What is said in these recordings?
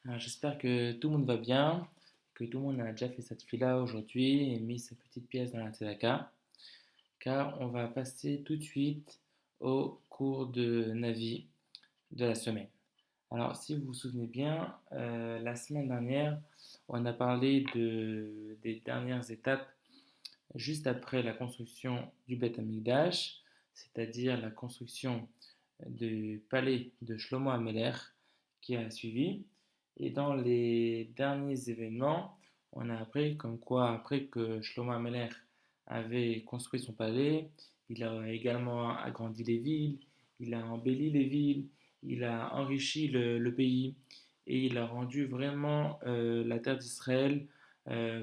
Alors, j'espère que tout le monde va bien, que tout le monde a déjà fait cette fila aujourd'hui et mis sa petite pièce dans la tzedaka, car on va passer tout de suite au cours de Navi de la semaine. Alors, si vous vous souvenez bien, la semaine dernière, on a parlé des dernières étapes juste après la construction du Beth Amikdash, c'est-à-dire la construction du palais de Shlomo Ameler qui a suivi. Et dans les derniers événements, on a appris comme quoi, après que Shlomo Ameler avait construit son palais, il a également agrandi les villes, il a embelli les villes, il a enrichi le pays et il a rendu vraiment la terre d'Israël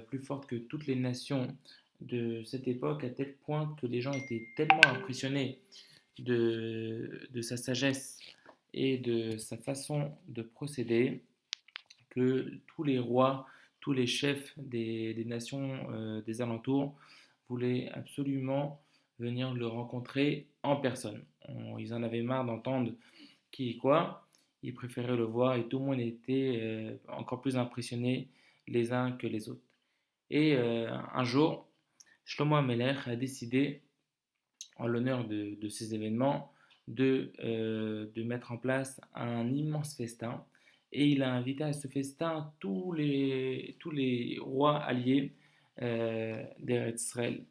plus forte que toutes les nations de cette époque, à tel point que les gens étaient tellement impressionnés de sa sagesse et de sa façon de procéder que tous les rois, tous les chefs des nations des alentours voulaient absolument venir le rencontrer en personne. Ils en avaient marre d'entendre qui et quoi, ils préféraient le voir et tout le monde était encore plus impressionné les uns que les autres. Et un jour, Shlomo Ameler a décidé, en l'honneur de ces événements, de mettre en place un immense festin. Et il a invité à ce festin tous les rois alliés d'Eretz Israël.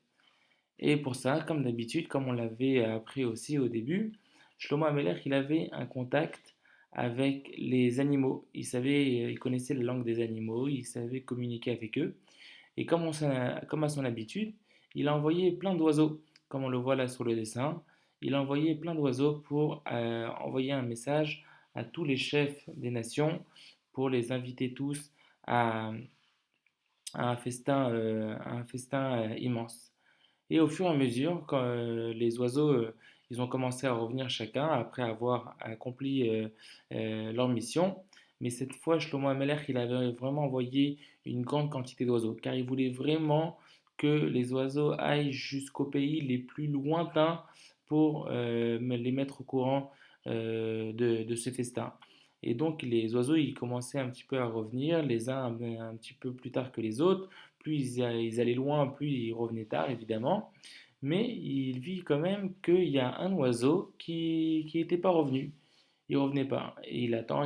Et pour ça, comme d'habitude, comme on l'avait appris aussi au début, Shlomo Ameler, il avait un contact avec les animaux. Il connaissait la langue des animaux, il savait communiquer avec eux. Et comme à son habitude, il a envoyé plein d'oiseaux, comme on le voit là sur le dessin. Il a envoyé plein d'oiseaux pour envoyer un message à tous les chefs des nations pour les inviter tous à, à un festin immense. Et au fur et à mesure, quand les oiseaux ils ont commencé à revenir chacun après avoir accompli leur mission, mais cette fois, Shlomo Ameler, il avait vraiment envoyé une grande quantité d'oiseaux, car il voulait vraiment que les oiseaux aillent jusqu'aux pays les plus lointains pour les mettre au courant de ce festin. Et donc les oiseaux, ils commençaient un petit peu à revenir, les uns un petit peu plus tard que les autres. Plus ils allaient loin, plus ils revenaient tard, évidemment. Mais il vit quand même qu'il y a un oiseau qui n'était pas revenu. Il revenait pas. Et il attend,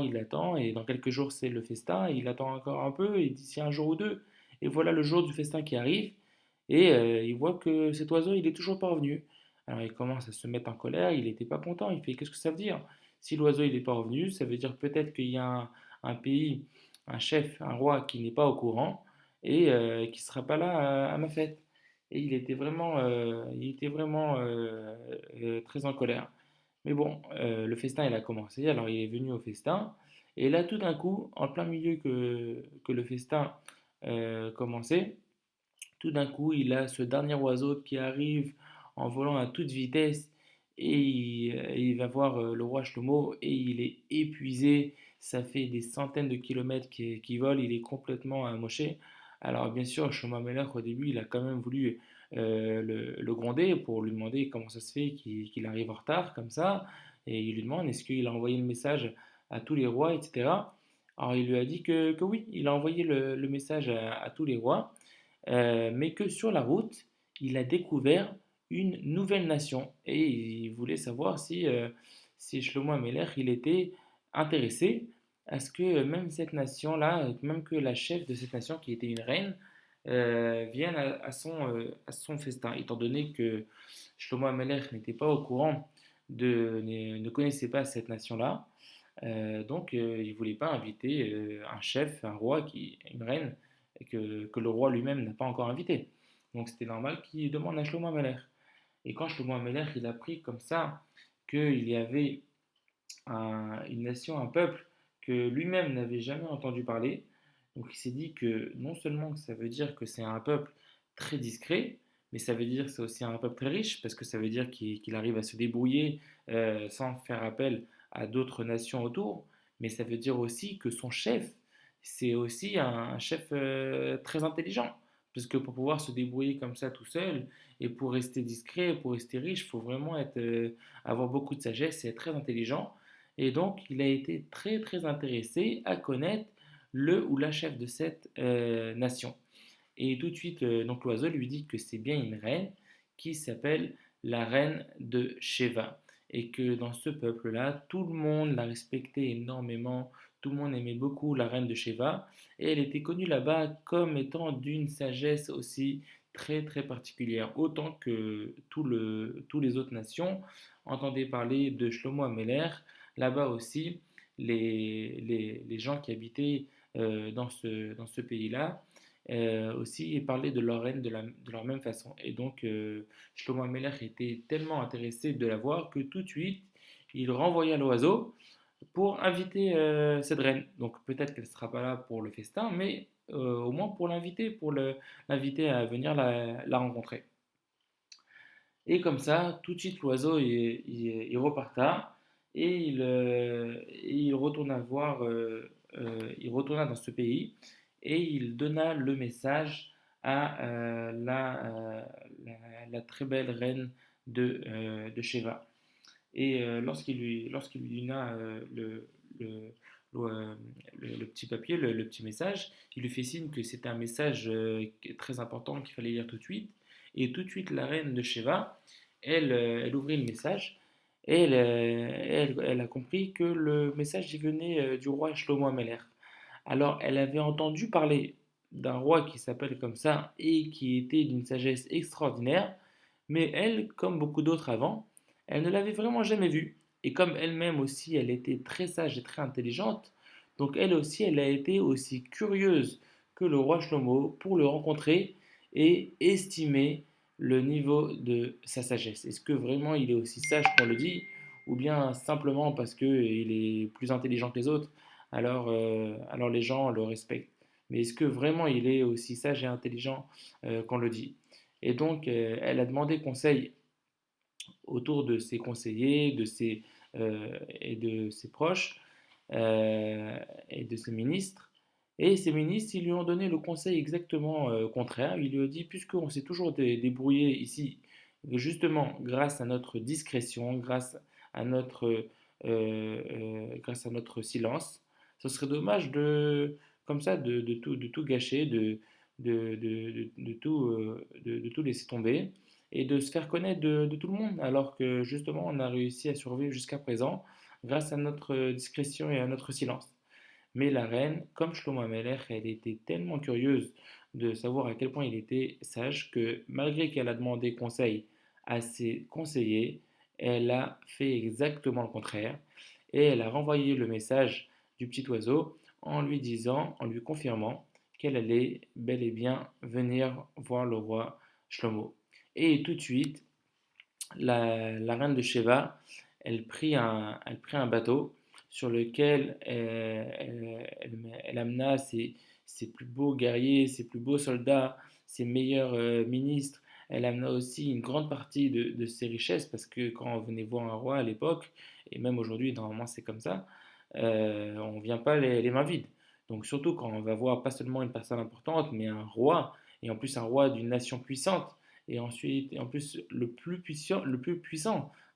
et dans quelques jours, c'est le festin. Et il attend encore un peu, et d'ici un jour ou deux. Et voilà le jour du festin qui arrive. Et il voit que cet oiseau, il est toujours pas revenu. Alors il commence à se mettre en colère, il n'était pas content. Il fait, qu'est-ce que ça veut dire? Si l'oiseau, il n'est pas revenu, ça veut dire peut-être qu'il y a un pays, un chef, un roi qui n'est pas au courant et qui ne sera pas là à ma fête. Et il était vraiment très en colère. Mais bon, le festin, il a commencé, alors il est venu au festin, et là, tout d'un coup, en plein milieu que le festin commençait, tout d'un coup, il a ce dernier oiseau qui arrive en volant à toute vitesse, et il va voir le roi Shlomo, et il est épuisé, ça fait des centaines de kilomètres qu'il vole, il est complètement amoché. Alors bien sûr, Shlomo Amelach, au début, il a quand même voulu le gronder pour lui demander comment ça se fait qu'il arrive en retard comme ça, et il lui demande est-ce qu'il a envoyé le message à tous les rois, etc. Alors il lui a dit que oui, il a envoyé le message à tous les rois, mais que sur la route, il a découvert une nouvelle nation, et il voulait savoir si Shlomo Ameler, il était intéressé à ce que même cette nation-là, même que la chef de cette nation, qui était une reine, vienne à son festin, étant donné que Shlomo Ameler n'était pas au courant ne connaissait pas cette nation-là. Donc il ne voulait pas inviter un chef, un roi, une reine, que le roi lui-même n'a pas encore invité. Donc c'était normal qu'il demande à Shlomo Ameler. Et quand Shlomo Ameler il a appris comme ça qu'il y avait une nation, un peuple que lui-même n'avait jamais entendu parler, donc il s'est dit que non seulement que ça veut dire que c'est un peuple très discret, mais ça veut dire que c'est aussi un peuple très riche, parce que ça veut dire qu'il arrive à se débrouiller sans faire appel à d'autres nations autour, mais ça veut dire aussi que son chef, c'est aussi un chef très intelligent, parce que pour pouvoir se débrouiller comme ça tout seul, et pour rester discret, pour rester riche, il faut vraiment avoir beaucoup de sagesse et être très intelligent. Et donc, il a été très très intéressé à connaître le ou la chef de cette nation. Et tout de suite, donc l'oiseau lui dit que c'est bien une reine qui s'appelle la reine de Sheva. Et que dans ce peuple-là, tout le monde la respectait énormément, tout le monde aimait beaucoup la reine de Sheva. Et elle était connue là-bas comme étant d'une sagesse aussi très très particulière. Autant que tous les autres nations entendaient parler de Shlomo Ameler. Là-bas aussi, les gens qui habitaient dans ce pays-là aussi parler de leur reine de leur même façon. Et donc, Shlomo Ameler était tellement intéressé de la voir que tout de suite, il renvoya l'oiseau pour inviter cette reine. Donc, peut-être qu'elle ne sera pas là pour le festin, mais au moins pour l'inviter, l'inviter à venir la rencontrer. Et comme ça, tout de suite, l'oiseau, il reparta et il retourna voir, il retourna dans ce pays et il donna le message à la très belle reine de Sheva. Et lorsqu'il lui donna le- le petit papier, le petit message, il lui fait signe que c'était un message très important qu'il fallait lire tout de suite. Et tout de suite, la reine de Sheva, elle ouvrit le message et elle a compris que le message il venait du roi Shlomo Ameler. Alors, elle avait entendu parler d'un roi qui s'appelle comme ça et qui était d'une sagesse extraordinaire, mais elle, comme beaucoup d'autres avant, elle ne l'avait vraiment jamais vu. Et comme elle-même aussi, elle était très sage et très intelligente, donc elle aussi, elle a été aussi curieuse que le roi Shlomo pour le rencontrer et estimer le niveau de sa sagesse. Est-ce que vraiment il est aussi sage qu'on le dit, ou bien simplement parce qu'il est plus intelligent que les autres, alors les gens le respectent. Mais est-ce que vraiment il est aussi sage et intelligent qu'on le dit? Et donc, elle a demandé conseil autour de ses conseillers, et de ses proches et de ses ministres. Et ces ministres, ils lui ont donné le conseil exactement contraire. Ils lui ont dit, puisqu'on s'est toujours débrouillé ici, justement grâce à notre discrétion, grâce à notre silence, ce serait dommage comme ça, de tout gâcher, de tout laisser tomber et de se faire connaître de tout le monde, alors que justement on a réussi à survivre jusqu'à présent grâce à notre discrétion et à notre silence. Mais la reine, comme Shlomo Ameler, elle était tellement curieuse de savoir à quel point il était sage que malgré qu'elle a demandé conseil à ses conseillers, elle a fait exactement le contraire et elle a renvoyé le message du petit oiseau en lui disant, en lui confirmant qu'elle allait bel et bien venir voir le roi Shlomo. Et tout de suite, la reine de Sheba, elle prit un bateau sur lequel elle amena ses plus beaux guerriers, ses plus beaux soldats, ses meilleurs ministres. Elle amena aussi une grande partie de ses richesses parce que quand on venait voir un roi à l'époque, et même aujourd'hui, normalement c'est comme ça, on ne vient pas les mains vides. Donc surtout quand on va voir pas seulement une personne importante, mais un roi, et en plus un roi d'une nation puissante, et ensuite, et en plus, le plus puissant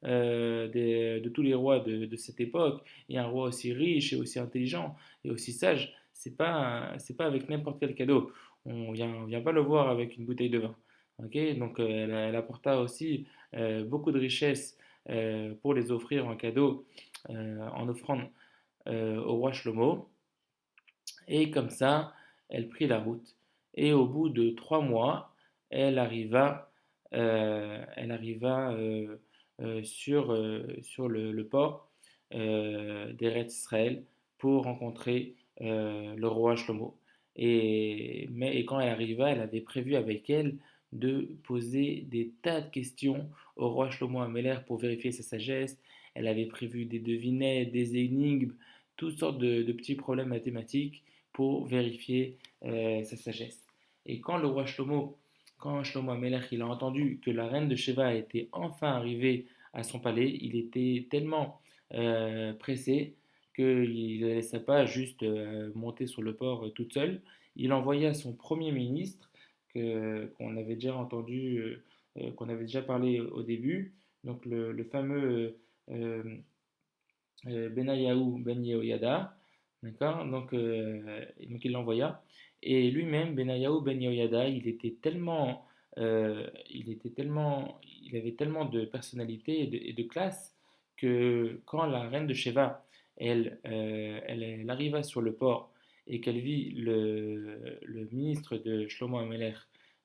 de tous les rois de cette époque, et un roi aussi riche et aussi intelligent et aussi sage, c'est pas avec n'importe quel cadeau. On vient pas le voir avec une bouteille de vin. Ok. Donc, elle apporta aussi beaucoup de richesses pour les offrir en cadeau, en offrande au roi Shlomo. Et comme ça, elle prit la route. Et au bout de 3 mois, elle arriva sur le port d'Eretz Israël pour rencontrer le roi Shlomo. Et quand elle arriva, elle avait prévu avec elle de poser des tas de questions au roi Shlomo Ameler pour vérifier sa sagesse. Elle avait prévu des devinettes, des énigmes, toutes sortes de petits problèmes mathématiques pour vérifier sa sagesse. Et quand Shlomo Amelech il a entendu que la reine de Sheba était enfin arrivée à son palais, il était tellement pressé qu'il ne laissa pas juste monter sur le port toute seule. Il envoya son premier ministre, qu'on avait déjà entendu, qu'on avait déjà parlé au début, donc le fameux Benayahu Ben Yehoyada, D'accord? Donc il l'envoya. Et lui-même, Benayahu Ben Yehoyada, il avait tellement de personnalité et de classe que quand la reine de Sheba, elle arriva sur le port et qu'elle vit le ministre de Shlomo Amelech,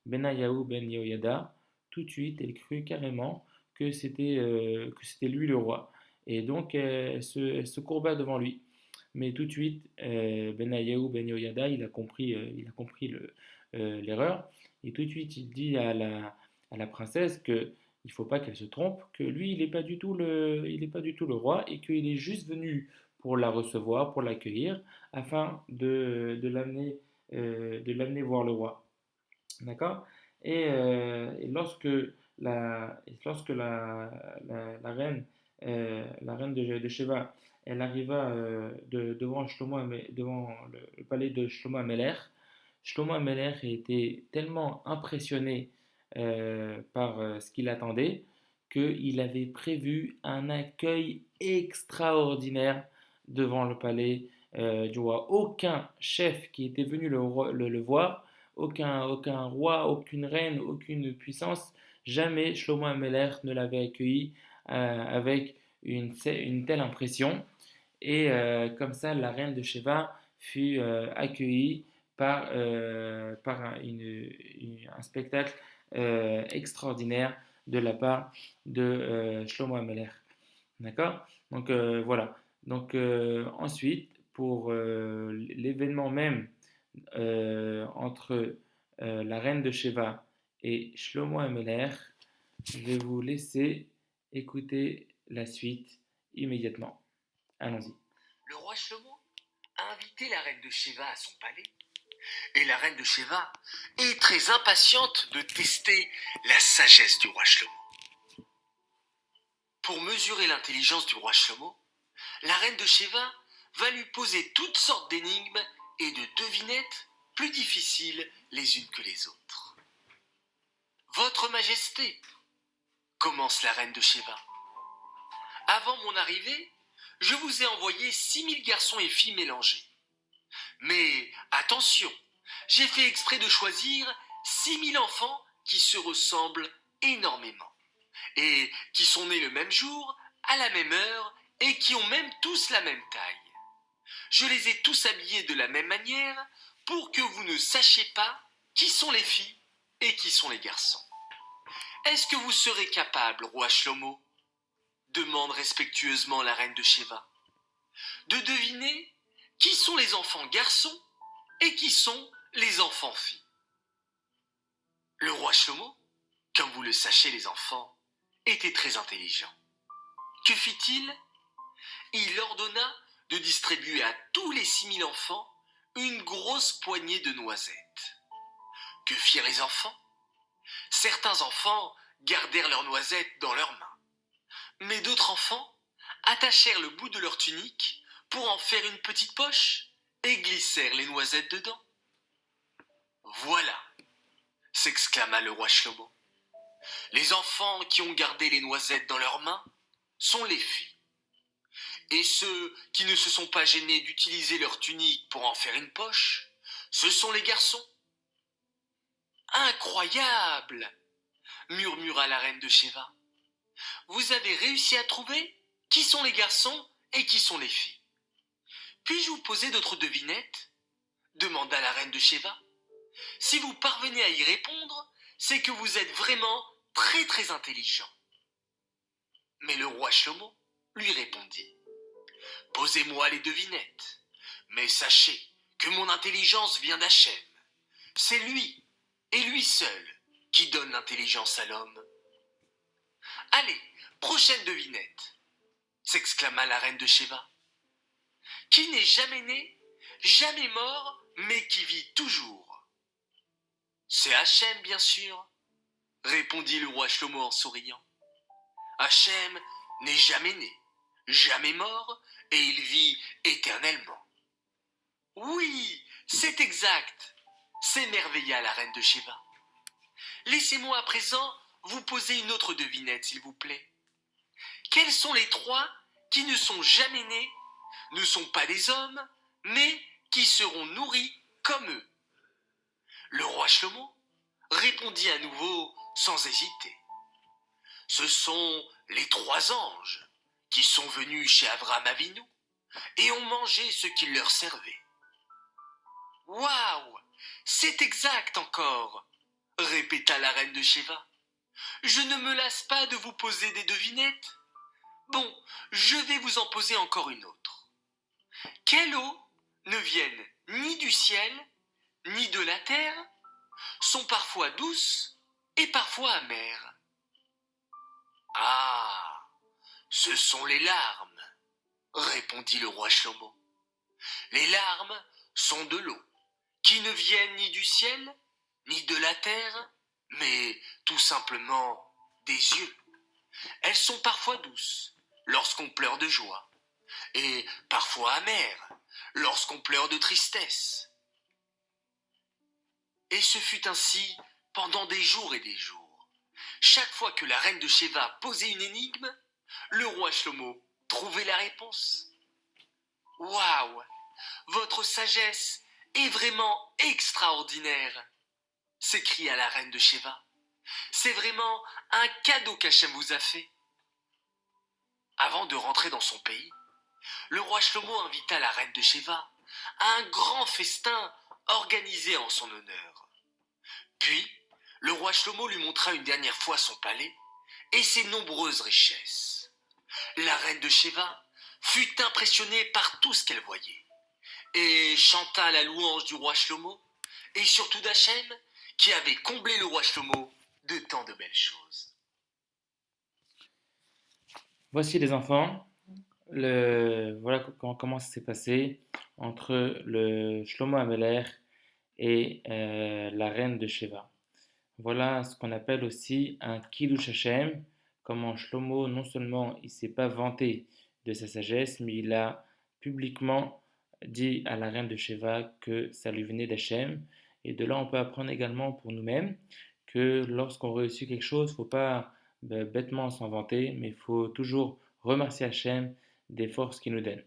Benayahu Ben Yehoyada, tout de suite, elle crut carrément que c'était lui le roi. Et donc, elle se courba devant lui. Mais tout de suite, Benayahu Ben Yehoyada, il a compris l'erreur. Et tout de suite, il dit à la princesse que il ne faut pas qu'elle se trompe, que lui, il n'est pas du tout le roi et qu'il est juste venu pour la recevoir, pour l'accueillir, afin de l'amener voir le roi. D'accord? Lorsque la reine, la reine de Sheba, elle arriva devant le palais de Shlomo Ameler était tellement impressionné par ce qu'il attendait qu'il avait prévu un accueil extraordinaire devant le palais du roi. Aucun chef qui était venu le voir, aucun roi, aucune reine, aucune puissance, jamais Shlomo Ameler ne l'avait accueilli avec une telle impression. Et comme ça, la reine de Sheba fut accueillie par un spectacle extraordinaire de la part de Shlomo Ameler. D'accord? Voilà. Ensuite, pour l'événement même entre la reine de Sheba et Shlomo Ameler, je vais vous laisser écouter la suite immédiatement. Allons-y. Le roi Shlomo a invité la reine de Sheba à son palais. Et la reine de Sheba est très impatiente de tester la sagesse du roi Shlomo. Pour mesurer l'intelligence du roi Shlomo, la reine de Sheba va lui poser toutes sortes d'énigmes et de devinettes plus difficiles les unes que les autres. Votre Majesté, commence la reine de Sheba, avant mon arrivée, je vous ai envoyé 6000 garçons et filles mélangés. Mais attention, j'ai fait exprès de choisir 6000 enfants qui se ressemblent énormément et qui sont nés le même jour, à la même heure et qui ont même tous la même taille. Je les ai tous habillés de la même manière pour que vous ne sachiez pas qui sont les filles et qui sont les garçons. Est-ce que vous serez capable, roi Shlomo, demande respectueusement la reine de Sheba, de deviner qui sont les enfants garçons et qui sont les enfants filles? Le roi Shlomo, comme vous le sachez les enfants, était très intelligent. Que fit-il? Il ordonna de distribuer à tous les 6000 enfants une grosse poignée de noisettes. Que firent les enfants? Certains enfants gardèrent leurs noisettes dans leurs mains, mais d'autres enfants attachèrent le bout de leur tunique pour en faire une petite poche et glissèrent les noisettes dedans. Voilà, s'exclama le roi Shlomo. Les enfants qui ont gardé les noisettes dans leurs mains sont les filles. Et ceux qui ne se sont pas gênés d'utiliser leur tunique pour en faire une poche, ce sont les garçons. Incroyable, murmura la reine de Sheba. Vous avez réussi à trouver qui sont les garçons et qui sont les filles. Puis-je vous poser d'autres devinettes? Demanda la reine de Sheba. Si vous parvenez à y répondre, c'est que vous êtes vraiment très très intelligent. Mais le roi Shlomo lui répondit. Posez-moi les devinettes, mais sachez que mon intelligence vient d'Hachem. C'est lui, et lui seul, qui donne l'intelligence à l'homme. Allez, prochaine devinette, s'exclama la reine de Sheba. Qui n'est jamais né, jamais mort, mais qui vit toujours? C'est Hachem, bien sûr, répondit le roi Shlomo en souriant. Hachem n'est jamais né, jamais mort, et il vit éternellement. Oui, c'est exact, s'émerveilla la reine de Sheba. Laissez-moi à présent vous poser une autre devinette, s'il vous plaît. Quels sont les trois qui ne sont jamais nés, ne sont pas des hommes, mais qui seront nourris comme eux. Le roi Shlomo répondit à nouveau sans hésiter. Ce sont les 3 anges qui sont venus chez Avram Avinu et ont mangé ce qu'il leur servait. Waouh! C'est exact encore, répéta la reine de Sheva. Je ne me lasse pas de vous poser des devinettes. Bon, je vais vous en poser encore une autre. Quelles eaux ne viennent ni du ciel, ni de la terre, sont parfois douces et parfois amères? Ah, ce sont les larmes, répondit le roi Shlomo. Les larmes sont de l'eau, qui ne viennent ni du ciel, ni de la terre, mais tout simplement des yeux. Elles sont parfois douces, lorsqu'on pleure de joie, et parfois amères, lorsqu'on pleure de tristesse. Et ce fut ainsi pendant des jours et des jours. Chaque fois que la reine de Sheva posait une énigme, le roi Shlomo trouvait la réponse. Waouh! Votre sagesse est vraiment extraordinaire, s'écria la reine de Sheva. C'est vraiment un cadeau qu'Hachem vous a fait. Avant de rentrer dans son pays, le roi Shlomo invita la reine de Sheva à un grand festin organisé en son honneur. Puis, le roi Shlomo lui montra une dernière fois son palais et ses nombreuses richesses. La reine de Sheva fut impressionnée par tout ce qu'elle voyait et chanta la louange du roi Shlomo et surtout d'Hachem qui avait comblé le roi Shlomo de tant de belles choses. Voici les enfants, voilà comment ça s'est passé entre le Shlomo Ameler et la reine de Sheva. Voilà ce qu'on appelle aussi un Kiddush Hashem, comment Shlomo non seulement il s'est pas vanté de sa sagesse, mais il a publiquement dit à la reine de Sheva que ça lui venait d'Hachem. Et de là, on peut apprendre également pour nous-mêmes que lorsqu'on réussit quelque chose, il ne faut pas bêtement s'en vanter, mais il faut toujours remercier Hachem des forces qu'il nous donne.